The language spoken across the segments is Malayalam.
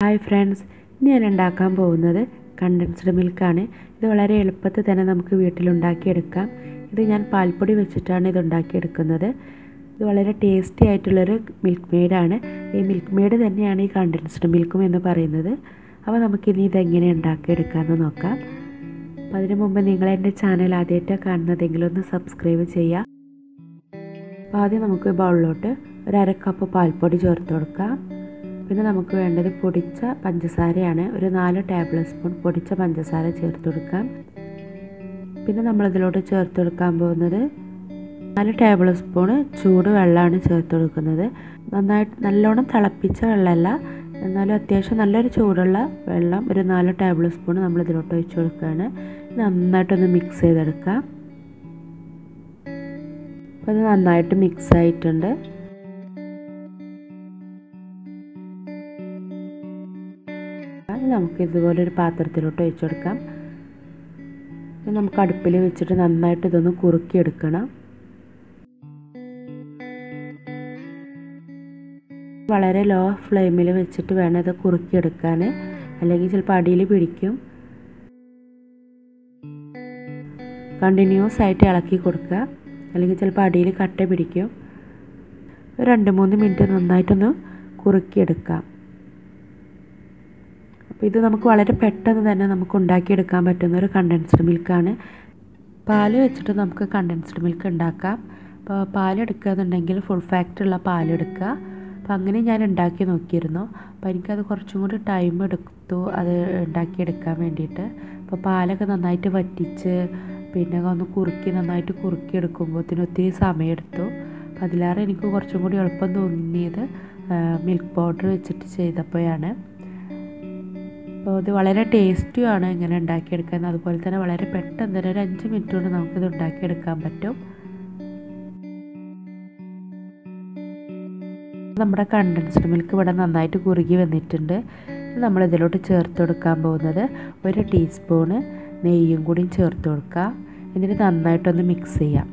ഹായ് ഫ്രണ്ട്സ്, ഇന്ന് ഞാൻ ഉണ്ടാക്കാൻ പോകുന്നത് കണ്ടൻസ്ഡ് മിൽക്കാണ്. ഇത് വളരെ എളുപ്പത്തിൽ തന്നെ നമുക്ക് വീട്ടിലുണ്ടാക്കിയെടുക്കാം. ഇത് ഞാൻ പാൽപ്പൊടി വെച്ചിട്ടാണ് ഇത് ഉണ്ടാക്കിയെടുക്കുന്നത്. ഇത് വളരെ ടേസ്റ്റി ആയിട്ടുള്ളൊരു മിൽക്ക് മെയ്ഡാണ്. ഈ മിൽക്ക് മെയ്ഡ് തന്നെയാണ് ഈ കണ്ടൻസ്ഡ് മിൽക്കും എന്ന് പറയുന്നത്. അപ്പോൾ നമുക്കിനി ഇതെങ്ങനെ ഉണ്ടാക്കിയെടുക്കാമെന്ന് നോക്കാം. അപ്പോൾ അതിനു മുമ്പ് നിങ്ങൾ എൻ്റെ ചാനൽ ആദ്യമായിട്ടാണ് കാണുന്നതെങ്കിൽ ഒന്ന് സബ്സ്ക്രൈബ് ചെയ്യുക. അപ്പോൾ ആദ്യം നമുക്ക് ബൗളിലോട്ട് ഒരു 1/2 കപ്പ് പാൽപ്പൊടി ചേർത്ത് കൊടുക്കാം. പിന്നെ നമുക്ക് വേണ്ടത് പൊടിച്ച പഞ്ചസാരയാണ്. ഒരു 4 ടേബിൾ സ്പൂൺ പൊടിച്ച പഞ്ചസാര ചേർത്ത് കൊടുക്കാം. പിന്നെ നമ്മളിതിലോട്ട് ചേർത്ത് കൊടുക്കാൻ പോകുന്നത് 4 ടേബിൾ സ്പൂൺ ചൂട് വെള്ളമാണ് ചേർത്ത് കൊടുക്കുന്നത്. നല്ലോണം തിളപ്പിച്ച വെള്ളമല്ല, എന്നാലും അത്യാവശ്യം നല്ലൊരു ചൂടുള്ള വെള്ളം ഒരു 4 ടേബിൾ സ്പൂൺ നമ്മളിതിലോട്ട് ഒഴിച്ച് കൊടുക്കുകയാണ്. നന്നായിട്ടൊന്ന് മിക്സ് ചെയ്തെടുക്കാം. അപ്പോൾ അത് നന്നായിട്ട് മിക്സ് ആയിട്ടുണ്ട്. നമുക്ക് ഇതുപോലൊരു പാത്രത്തിലോട്ട് ഒഴിച്ചു കൊടുക്കാം. നമുക്ക് അടുപ്പിൽ വെച്ചിട്ട് നന്നായിട്ട് ഇതൊന്ന് കുറുക്കിയെടുക്കണം. വളരെ ലോ ഫ്ലെയിമിൽ വെച്ചിട്ട് വേണം ഇത് കുറുക്കിയെടുക്കാൻ, അല്ലെങ്കിൽ ചിലപ്പോൾ അടിയിൽ പിടിക്കും. കണ്ടിന്യൂസ് ആയിട്ട് ഇളക്കി കൊടുക്കുക, അല്ലെങ്കിൽ ചിലപ്പോൾ അടിയിൽ കട്ട പിടിക്കും. ഒരു 2-3 മിനിറ്റ് നന്നായിട്ടൊന്ന് കുറുക്കിയെടുക്കാം. അപ്പോൾ ഇത് നമുക്ക് വളരെ പെട്ടെന്ന് തന്നെ നമുക്ക് ഉണ്ടാക്കിയെടുക്കാൻ പറ്റുന്ന ഒരു കണ്ടൻസ്ഡ് മിൽക്കാണ്. പാല് വെച്ചിട്ട് നമുക്ക് കണ്ടൻസ്ഡ് മിൽക്ക് ഉണ്ടാക്കാം. അപ്പോൾ പാലെടുക്കുക എന്നുണ്ടെങ്കിൽ ഫുൾ ഫാക്റ്റുള്ള പാലെടുക്കുക. അപ്പോൾ അങ്ങനെ ഞാൻ ഉണ്ടാക്കി നോക്കിയിരുന്നു. അപ്പോൾ എനിക്കത് കുറച്ചും കൂടി ടൈം എടുത്തു അത് ഉണ്ടാക്കിയെടുക്കാൻ വേണ്ടിയിട്ട്. അപ്പോൾ പാലൊക്കെ നന്നായിട്ട് വറ്റിച്ച് പിന്നെ ഒന്ന് നന്നായിട്ട് കുറുക്കിയെടുക്കുമ്പോഴത്തേന് ഒത്തിരി സമയമെടുത്തു. അപ്പോൾ അതിലേറെ എനിക്ക് കുറച്ചും കൂടി എളുപ്പം തോന്നിയത് മിൽക്ക് പൗഡർ വെച്ചിട്ട് ചെയ്തപ്പോഴാണ്. അപ്പോൾ ഇത് വളരെ ടേസ്റ്റിയാണ് ഇങ്ങനെ ഉണ്ടാക്കിയെടുക്കാൻ. അതുപോലെ തന്നെ വളരെ പെട്ടെന്ന് തന്നെ ഒരു 5 മിനിറ്റ് കൊണ്ട് നമുക്കിത് ഉണ്ടാക്കിയെടുക്കാൻ പറ്റും. നമ്മുടെ കണ്ടൻസ്ഡ് മിൽക്ക് ഇവിടെ നന്നായിട്ട് കുറുകി വന്നിട്ടുണ്ട്. നമ്മളിതിലോട്ട് ചേർത്ത് കൊടുക്കാൻ പോകുന്നത് 1 ടീസ്പൂണ് നെയ്യും കൂടി ചേർത്ത് കൊടുക്കുക. എന്നിട്ട് നന്നായിട്ടൊന്ന് മിക്സ് ചെയ്യാം.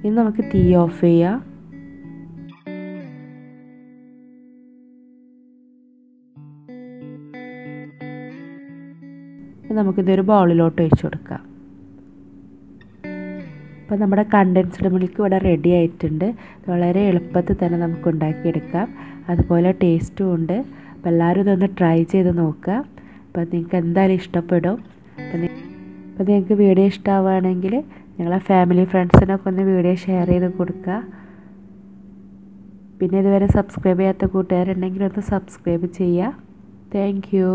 ഇനി നമുക്ക് തീ ഓഫ് ചെയ്യാം. നമുക്കിതൊരു ബൗളിലോട്ട് ഒഴിച്ചു കൊടുക്കാം. അപ്പോൾ നമ്മുടെ കണ്ടൻസ്ഡ് മിൽക്ക് ഇവിടെ റെഡി ആയിട്ടുണ്ട്. വളരെ എളുപ്പത്തിൽ തന്നെ നമുക്ക് ഉണ്ടാക്കിയെടുക്കാം. അതുപോലെ ടേസ്റ്റും ഉണ്ട്. അപ്പോൾ എല്ലാവരും ഇതൊന്ന് ട്രൈ ചെയ്ത് നോക്കുക. അപ്പോൾ നിങ്ങൾക്ക് എന്തായാലും ഇഷ്ടപ്പെടും. അപ്പോൾ നിങ്ങൾക്ക് വീഡിയോ ഇഷ്ടമാവുകയാണെങ്കിൽ നിങ്ങളെ ഫാമിലി ഫ്രണ്ട്സിനൊക്കെ ഒന്ന് വീഡിയോ ഷെയർ ചെയ്ത് കൊടുക്കുക. പിന്നെ ഇതുവരെ സബ്സ്ക്രൈബ് ചെയ്യാത്ത കൂട്ടുകാരുണ്ടെങ്കിൽ ഒന്ന് സബ്സ്ക്രൈബ് ചെയ്യുക. Thank you.